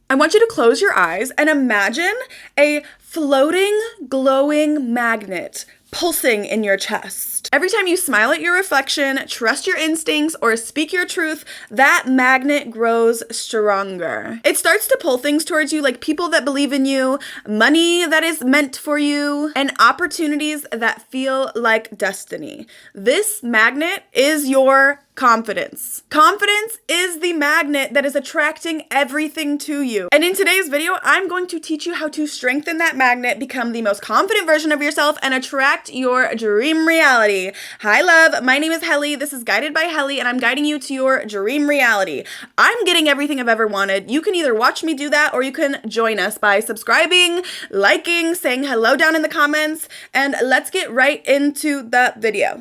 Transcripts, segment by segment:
I want you to close your eyes and imagine a floating, glowing magnet pulsing in your chest. Every time you smile at your reflection, trust your instincts, or speak your truth, that magnet grows stronger. It starts to pull things towards you, like people that believe in you, money that is meant for you, and opportunities that feel like destiny. This magnet is your confidence. Confidence is the magnet that is attracting everything to you. And in today's video, I'm going to teach you how to strengthen that magnet, become the most confident version of yourself, and attract your dream reality. Hi, love. My name is Helly. This is Guided by Helly, and I'm guiding you to your dream reality. I'm getting everything I've ever wanted. You can either watch me do that, or you can join us by subscribing, liking, saying hello down in the comments, and let's get right into the video.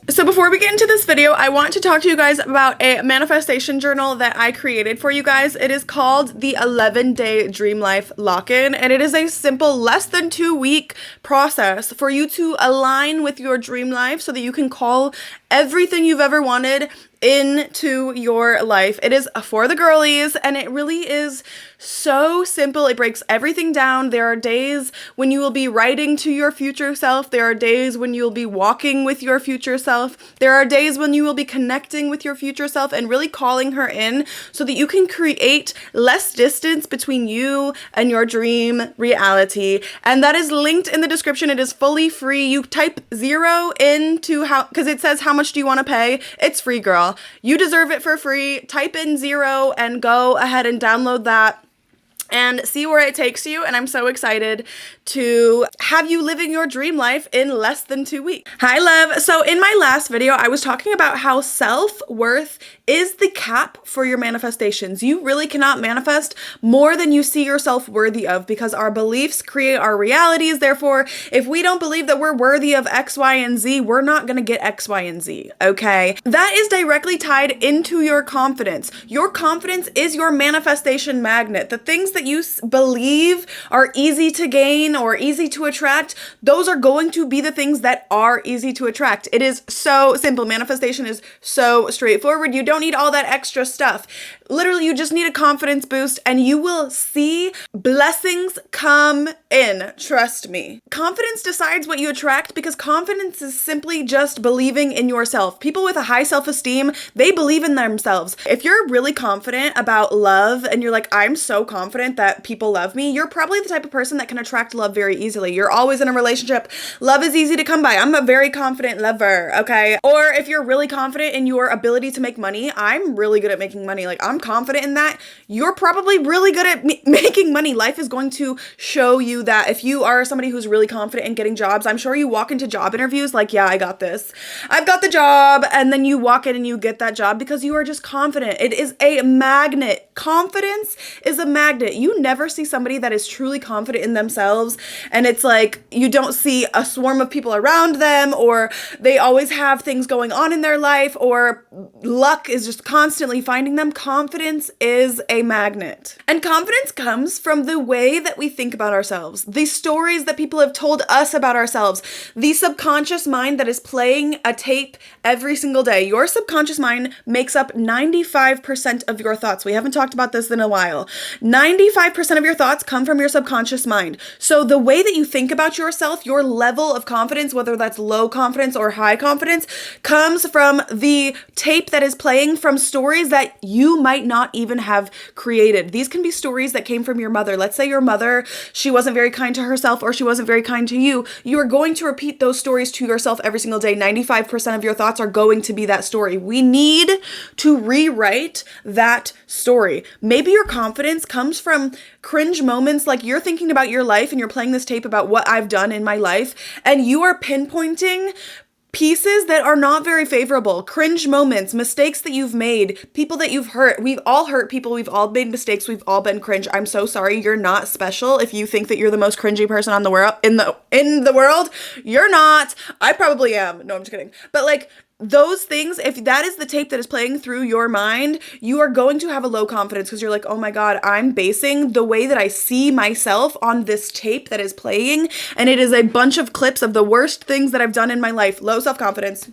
So before we get into this video, I want to talk to you guys about a manifestation journal that I created for you guys. It is called the 11-Day Dream Life Lock-In, and it is a simple, less than 2-week process for you to align with your dream life so that you can call everything you've ever wanted into your life. It is for the girlies, and it really is so simple. It breaks everything down. There are days when you will be writing to your future self. There are days when you'll be walking with your future self. There are days when you will be connecting with your future self and really calling her in so that you can create less distance between you and your dream reality. And that is linked in the description. It is fully free. You type 0 into because it says how much do you want to pay. It's free, girl. You deserve it for free. Type in 0 and go ahead and download that and see where it takes you. And I'm so excited to have you living your dream life in less than 2 weeks. Hi, love. So in my last video, I was talking about how self-worth is the cap for your manifestations. You really cannot manifest more than you see yourself worthy of, because our beliefs create our realities. Therefore, if we don't believe that we're worthy of X, Y, and Z, we're not going to get X, Y, and Z, okay? That is directly tied into your confidence. Your confidence is your manifestation magnet. The things that you believe are easy to gain or easy to attract, those are going to be the things that are easy to attract. It is so simple. Manifestation is so straightforward. You don't need all that extra stuff. Literally, you just need a confidence boost and you will see blessings come in. Trust me. Confidence decides what you attract, because confidence is simply just believing in yourself. People with a high self-esteem, they believe in themselves. If you're really confident about love and you're like, I'm so confident that people love me, you're probably the type of person that can attract love very easily. You're always in a relationship. Love is easy to come by. I'm a very confident lover, okay? Or if you're really confident in your ability to make money, I'm really good at making money. Like, I'm confident in that. You're probably really good at making money. Life is going to show you that. If you are somebody who's really confident in getting jobs, I'm sure you walk into job interviews like, yeah, I got this. I've got the job. And then you walk in and you get that job because you are just confident. It is a magnet. Confidence is a magnet. You never see somebody that is truly confident in themselves, and it's like you don't see a swarm of people around them, or they always have things going on in their life, or luck is just constantly finding them. Confidence is a magnet. And confidence comes from the way that we think about ourselves, the stories that people have told us about ourselves, the subconscious mind that is playing a tape every single day. Your subconscious mind makes up 95% of your thoughts. We haven't talked about this in a while. 95% of your thoughts come from your subconscious mind. So the way that you think about yourself, your level of confidence, whether that's low confidence or high confidence, comes from the tape that is playing from stories that you might not even have created. These can be stories that came from your mother. Let's say your mother, she wasn't very kind to herself, or she wasn't very kind to you. You are going to repeat those stories to yourself every single day. 95% of your thoughts are going to be that story. We need to rewrite that story. Maybe your confidence comes from cringe moments, like you're thinking about your life and you're playing this tape about what I've done in my life, and you are pinpointing pieces that are not very favorable, cringe moments, mistakes that you've made, people that you've hurt. We've all hurt people. We've all made mistakes. We've all been cringe. I'm so sorry. You're not special if you think that you're the most cringy person on the world in the world. You're not. I probably am. No, I'm just kidding. But like, those things, if that is the tape that is playing through your mind, you are going to have a low confidence because you're like, oh my God, I'm basing the way that I see myself on this tape that is playing. And it is a bunch of clips of the worst things that I've done in my life. Low self-confidence.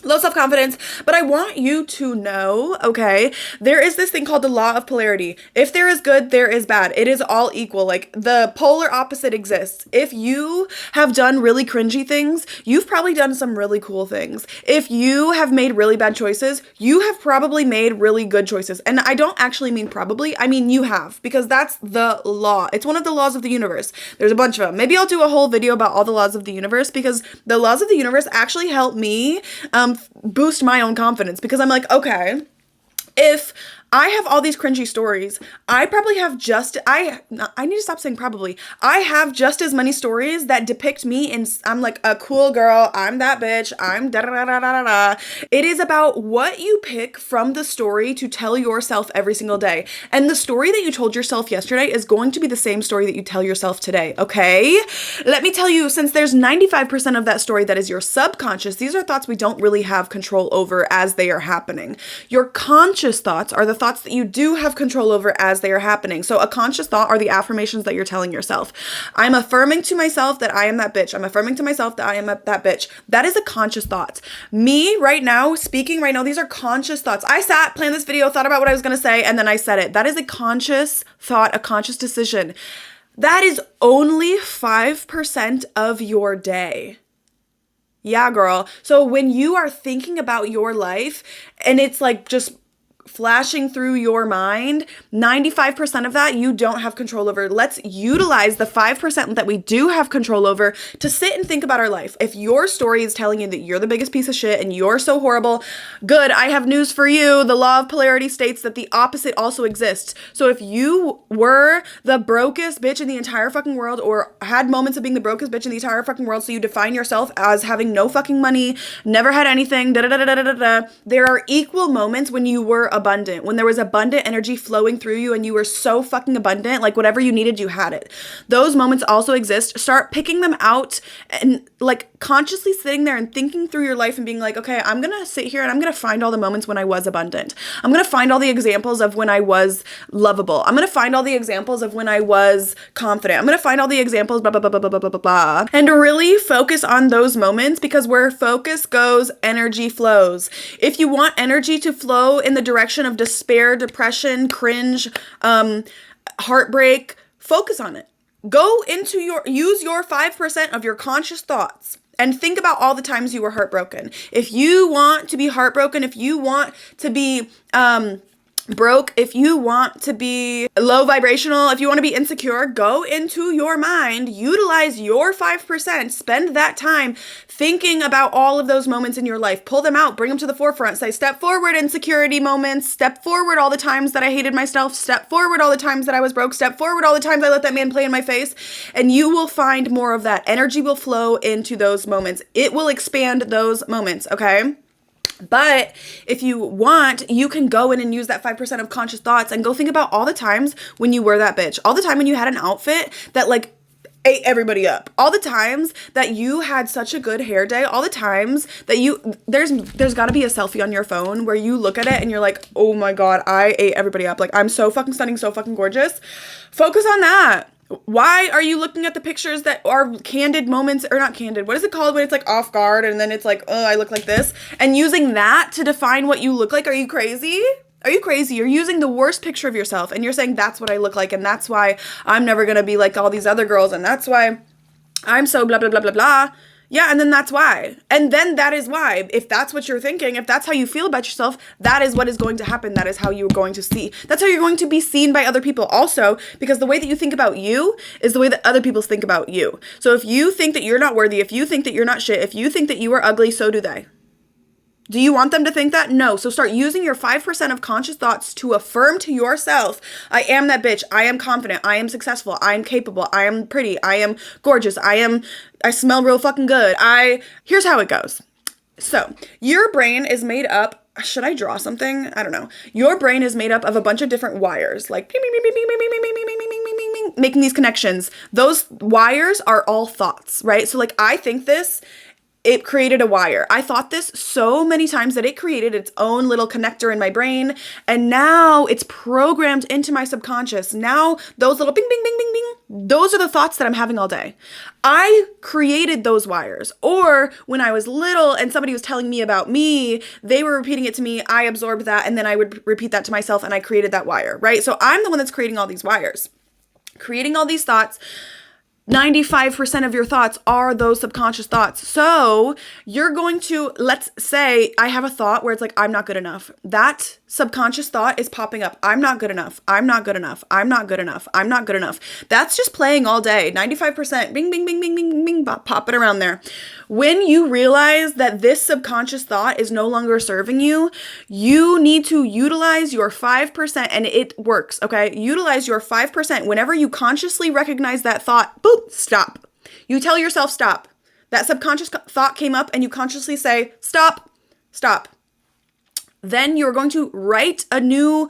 Low self-confidence. But I want you to know, okay, there is this thing called the law of polarity. If there is good, there is bad. It is all equal. Like the polar opposite exists. If you have done really cringy things, you've probably done some really cool things. If you have made really bad choices, you have probably made really good choices. And I don't actually mean probably, I mean you have, because that's the law. It's one of the laws of the universe. There's a bunch of them. Maybe I'll do a whole video about all the laws of the universe, because the laws of the universe actually help me boost my own confidence, because I'm like, okay, if I have all these cringy stories, I probably have I need to stop saying probably. I have just as many stories that depict me and I'm like a cool girl, I'm that bitch, I'm da da da da da da. It is about what you pick from the story to tell yourself every single day. And the story that you told yourself yesterday is going to be the same story that you tell yourself today, okay? Let me tell you, since there's 95% of that story that is your subconscious, these are thoughts we don't really have control over as they are happening. Your conscious thoughts are the thoughts that you do have control over as they are happening. So a conscious thought are the affirmations that you're telling yourself. I'm affirming to myself that I am that bitch. I'm affirming to myself that I am that bitch. That is a conscious thought. Me right now, speaking right now, these are conscious thoughts. I sat, planned this video, thought about what I was going to say, and then I said it. That is a conscious thought, a conscious decision. That is only 5% of your day. Yeah, girl. So when you are thinking about your life and it's like just flashing through your mind, 95% of that you don't have control over. Let's utilize the 5% that we do have control over to sit and think about our life. If your story is telling you that you're the biggest piece of shit and you're so horrible, good, I have news for you. The law of polarity states that the opposite also exists. So if you were the brokest bitch in the entire fucking world, or had moments of being the brokest bitch in the entire fucking world, so you define yourself as having no fucking money, never had anything, da da da da da da, there are equal moments when you were abundant, when there was abundant energy flowing through you and you were so fucking abundant, like whatever you needed, you had it. Those moments also exist. Start picking them out and like consciously sitting there and thinking through your life and being like, okay, I'm gonna sit here and I'm gonna find all the moments when I was abundant. I'm gonna find all the examples of when I was lovable. I'm gonna find all the examples of when I was confident. I'm gonna find all the examples, blah, blah, blah, blah, blah, blah, blah, blah. And really focus on those moments, because where focus goes, energy flows. If you want energy to flow in the direction of despair, depression, cringe, heartbreak, focus on it. Go into use your 5% of your conscious thoughts and think about all the times you were heartbroken. If you want to be heartbroken, if you want to be broke, if you want to be low vibrational, if you want to be insecure, go into your mind, utilize your 5%, spend that time thinking about all of those moments in your life, pull them out, bring them to the forefront, say, step forward insecurity moments, step forward all the times that I hated myself, step forward all the times that I was broke, step forward all the times I let that man play in my face, and you will find more of that. Energy will flow into those moments. It will expand those moments, okay? But if you want, you can go in and use that 5% of conscious thoughts and go think about all the times when you were that bitch. All the time when you had an outfit that like ate everybody up. All the times that you had such a good hair day. All the times that there's got to be a selfie on your phone where you look at it and you're like, oh my God, I ate everybody up. Like, I'm so fucking stunning, so fucking gorgeous. Focus on that. Why are you looking at the pictures that are candid moments, or not candid, what is it called when it's like off guard and then it's like, oh, I look like this, and using that to define what you look like? Are you crazy? Are you crazy? You're using the worst picture of yourself and you're saying that's what I look like and that's why I'm never gonna be like all these other girls and that's why I'm so blah blah blah blah blah. Yeah, and then that's why. And then that is why. If that's what you're thinking, if that's how you feel about yourself, that is what is going to happen. That is how you're going to see. That's how you're going to be seen by other people also, because the way that you think about you is the way that other people think about you. So if you think that you're not worthy, if you think that you're not shit, if you think that you are ugly, so do they. Do you want them to think that? No. So start using your 5% of conscious thoughts to affirm to yourself, I am that bitch. I am confident. I am successful. I am capable. I am pretty. I am gorgeous. I smell real fucking good. Here's how it goes. So your brain is made up. Should I draw something? I don't know. Your brain is made up of a bunch of different wires, like making these connections. Those wires are all thoughts, right? So like I think this, it created a wire. I thought this so many times that it created its own little connector in my brain. And now it's programmed into my subconscious. Now those little bing, bing, bing, bing, bing, those are the thoughts that I'm having all day. I created those wires. Or when I was little and somebody was telling me about me, they were repeating it to me. I absorbed that and then I would repeat that to myself and I created that wire, right? So I'm the one that's creating all these wires, creating all these thoughts. 95% of your thoughts are those subconscious thoughts. So you're going to, let's say I have a thought where it's like, I'm not good enough. That subconscious thought is popping up. I'm not good enough. I'm not good enough. I'm not good enough. I'm not good enough. That's just playing all day. 95%, bing, bing, bing, bing, bing, bing, bing, popping around there. When you realize that this subconscious thought is no longer serving you, you need to utilize your 5%, and it works, okay? Utilize your 5%. Whenever you consciously recognize that thought, boop, stop. You tell yourself stop. That subconscious thought came up and you consciously say, stop, stop. Then you're going to write a new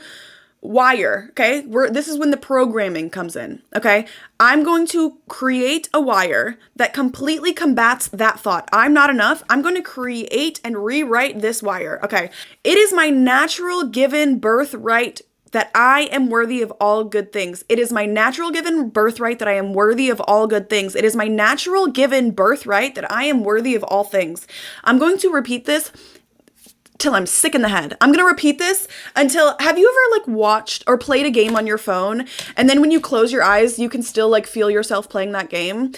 wire, okay? This is when the programming comes in, okay? I'm going to create a wire that completely combats that thought. I'm not enough. I'm going to create and rewrite this wire, okay? It is my natural given birthright that I am worthy of all good things. It is my natural given birthright that I am worthy of all good things. It is my natural given birthright that I am worthy of all things. I'm going to repeat this till I'm sick in the head. I'm going to repeat this until, have you ever like watched or played a game on your phone and then when you close your eyes, you can still like feel yourself playing that game?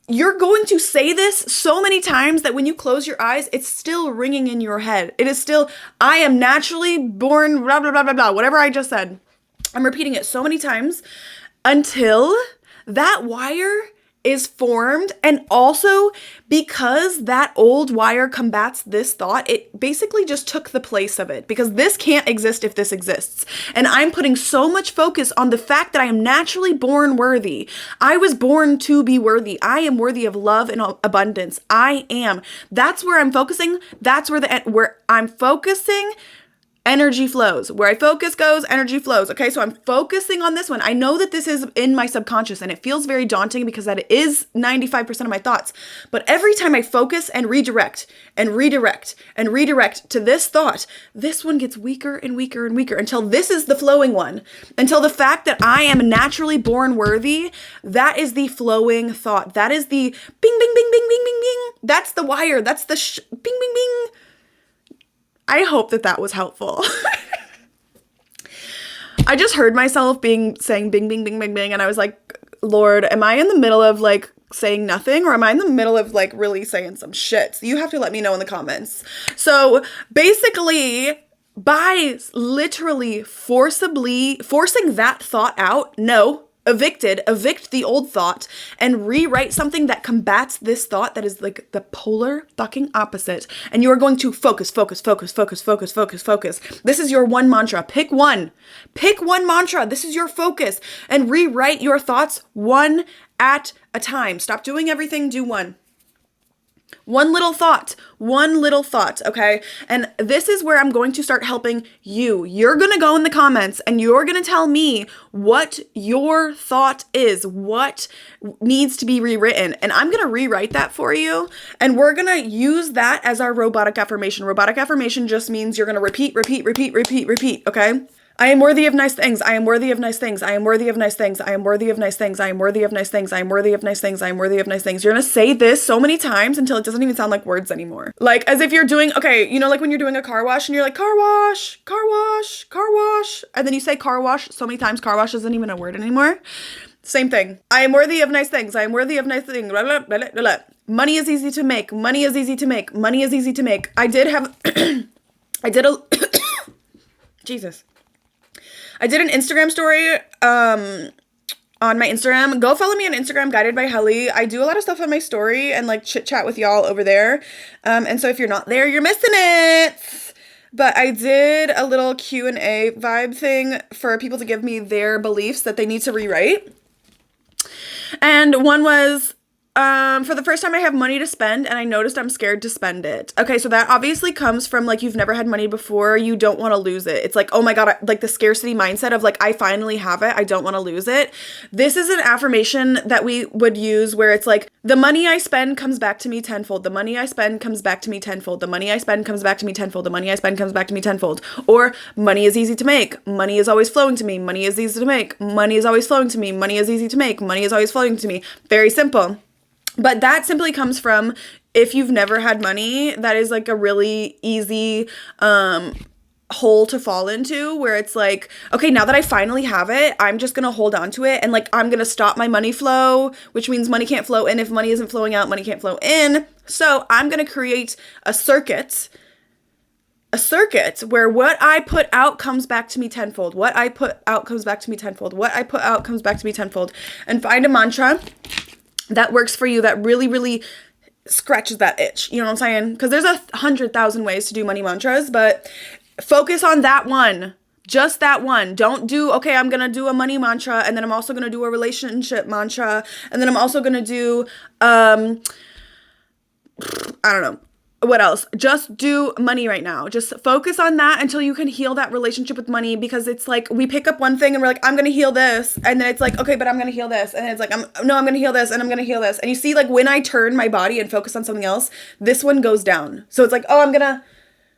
You're going to say this so many times that when you close your eyes, it's still ringing in your head. It is still, I am naturally born, blah, blah, blah, blah, blah, whatever I just said. I'm repeating it so many times until that wire is formed. And also because that old wire combats this thought, it basically just took the place of it, because this can't exist if this exists. And I'm putting so much focus on the fact that I am naturally born worthy. I was born to be worthy. I am worthy of love and abundance. I am. That's where I'm focusing. That's where I'm focusing. Energy flows. Where I focus goes, energy flows. Okay, so I'm focusing on this one. I know that this is in my subconscious and it feels very daunting because that is 95% of my thoughts. But every time I focus and redirect and redirect and redirect to this thought, this one gets weaker and weaker and weaker until this is the flowing one. Until the fact that I am naturally born worthy, that is the flowing thought. That is the bing, bing, bing, bing, bing, bing, bing. That's the wire. That's the bing, bing, bing. I hope that was helpful. I just heard myself saying bing, bing, bing, bing, bing. And I was like, Lord, am I in the middle of like saying nothing or am I in the middle of like really saying some shit? So you have to let me know in the comments. So basically, by literally forcing that thought out, evict the old thought and rewrite something that combats this thought that is like the polar fucking opposite. And you are going to focus. This is your one mantra. Pick one mantra. This is your focus and rewrite your thoughts one at a time. Stop doing everything. Do one. One little thought, okay? And this is where I'm going to start helping you. You're going to go in the comments and you're going to tell me what your thought is, what needs to be rewritten. And I'm going to rewrite that for you. And we're going to use that as our robotic affirmation. Robotic affirmation just means you're going to repeat, okay? I am worthy of nice things. I am worthy of nice things. I am worthy of nice things. I am worthy of nice things. I am worthy of nice things. I am worthy of nice things. I am worthy of nice things. You're going to say this so many times until it doesn't even sound like words anymore. Like as if you're doing, okay, you know, like when you're doing a car wash and you're like, car wash, car wash, car wash. And then you say car wash so many times, car wash isn't even a word anymore. Same thing. I am worthy of nice things. I am worthy of nice things. Blah, blah, blah, blah, blah. Money is easy to make. Money is easy to make. Money is easy to make. Jesus. I did an Instagram story on my Instagram. Go follow me on Instagram, Guided by Helly. I do a lot of stuff on my story and like chit chat with y'all over there. And so if you're not there, you're missing it. But I did a little Q&A vibe thing for people to give me their beliefs that they need to rewrite. And one was, For the first time I have money to spend and I noticed I'm scared to spend it. Okay, so that obviously comes from like you've never had money before, you don't want to lose it. It's like, oh my God, like the scarcity mindset of like, I finally have it, I don't want to lose it. This is an affirmation that we would use where it's like, the money I spend comes back to me tenfold. The money I spend comes back to me tenfold. The money I spend comes back to me tenfold. The money I spend comes back to me tenfold. Or money is easy to make. Money is always flowing to me. Money is easy to make. Money is always flowing to me. Money is easy to make. Money is always flowing to me. Very simple. But that simply comes from if you've never had money, that is like a really easy hole to fall into where it's like, okay, now that I finally have it, I'm just gonna hold on to it and like I'm gonna stop my money flow, which means money can't flow in. If money isn't flowing out, money can't flow in. So I'm gonna create a circuit where what I put out comes back to me tenfold. What I put out comes back to me tenfold. What I put out comes back to me tenfold. And find a mantra that works for you, that really, really scratches that itch. You know what I'm saying? Because there's 100,000 ways to do money mantras, but focus on that one. Just that one. Don't do, okay, I'm going to do a money mantra, and then I'm also going to do a relationship mantra, and then I'm also going to do, I don't know. What else? Just do money right now. Just focus on that until you can heal that relationship with money, because it's like we pick up one thing and we're like, I'm going to heal this. And then it's like, okay, but I'm going to heal this. And it's like, I'm going to heal this and I'm going to heal this. And you see, like when I turn my body and focus on something else, this one goes down. So it's like, oh,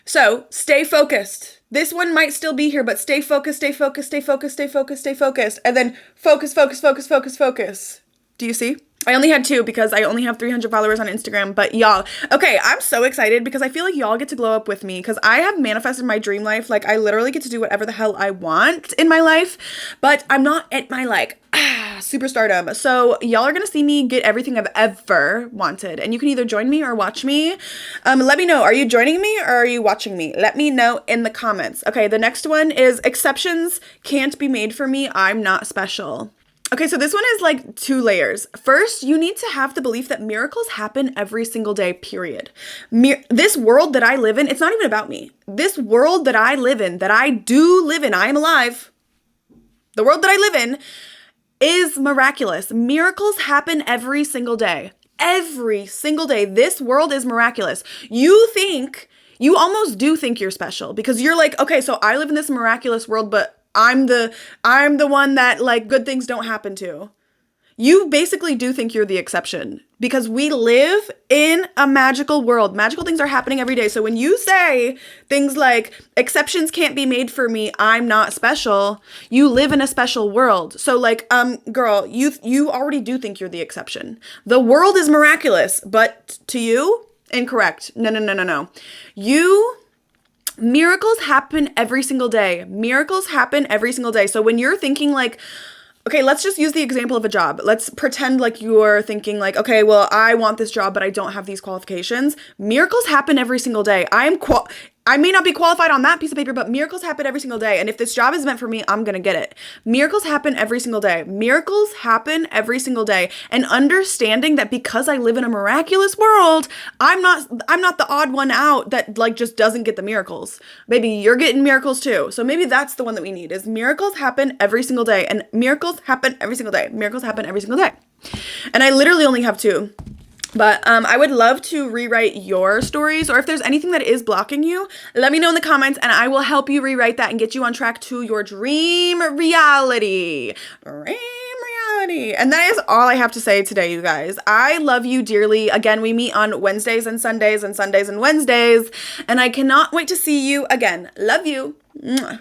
so stay focused. This one might still be here, but stay focused, stay focused, stay focused, stay focused, stay focused. And then focus, focus, focus, focus, focus. Do you see? I only had 2 because I only have 300 followers on Instagram, but y'all, okay, I'm so excited because I feel like y'all get to glow up with me because I have manifested my dream life. Like I literally get to do whatever the hell I want in my life, but I'm not at my like, superstardom. So y'all are going to see me get everything I've ever wanted, and you can either join me or watch me. Let me know, are you joining me or are you watching me? Let me know in the comments. Okay, the next one is exceptions can't be made for me. I'm not special. Okay, so this one is like 2 layers. First, you need to have the belief that miracles happen every single day, period. This world that I live in, it's not even about me. This world that I live in, that I do live in, I am alive. The world that I live in is miraculous. Miracles happen every single day. Every single day. This world is miraculous. You almost do think you're special because you're like, okay, so I live in this miraculous world, but I'm the one that like good things don't happen to. You basically do think you're the exception because we live in a magical world. Magical things are happening every day. So when you say things like exceptions can't be made for me, I'm not special, you live in a special world. So like, girl, you already do think you're the exception. The world is miraculous, but to you, incorrect. No. Miracles happen every single day. Miracles happen every single day. So when you're thinking like, okay, let's just use the example of a job. Let's pretend like you're thinking like, okay, well, I want this job, but I don't have these qualifications. Miracles happen every single day. I may not be qualified on that piece of paper, but miracles happen every single day. And if this job is meant for me, I'm going to get it. Miracles happen every single day. Miracles happen every single day. And understanding that because I live in a miraculous world, I'm not the odd one out that like just doesn't get the miracles. Maybe you're getting miracles too. So maybe that's the one that we need is miracles happen every single day. And miracles happen every single day. Miracles happen every single day. And I literally only have 2. But I would love to rewrite your stories, or if there's anything that is blocking you, let me know in the comments and I will help you rewrite that and get you on track to your dream reality. And that is all I have to say today, you guys. I love you dearly. Again, we meet on Wednesdays and Sundays and Sundays and Wednesdays, and I cannot wait to see you again. Love you. Mwah.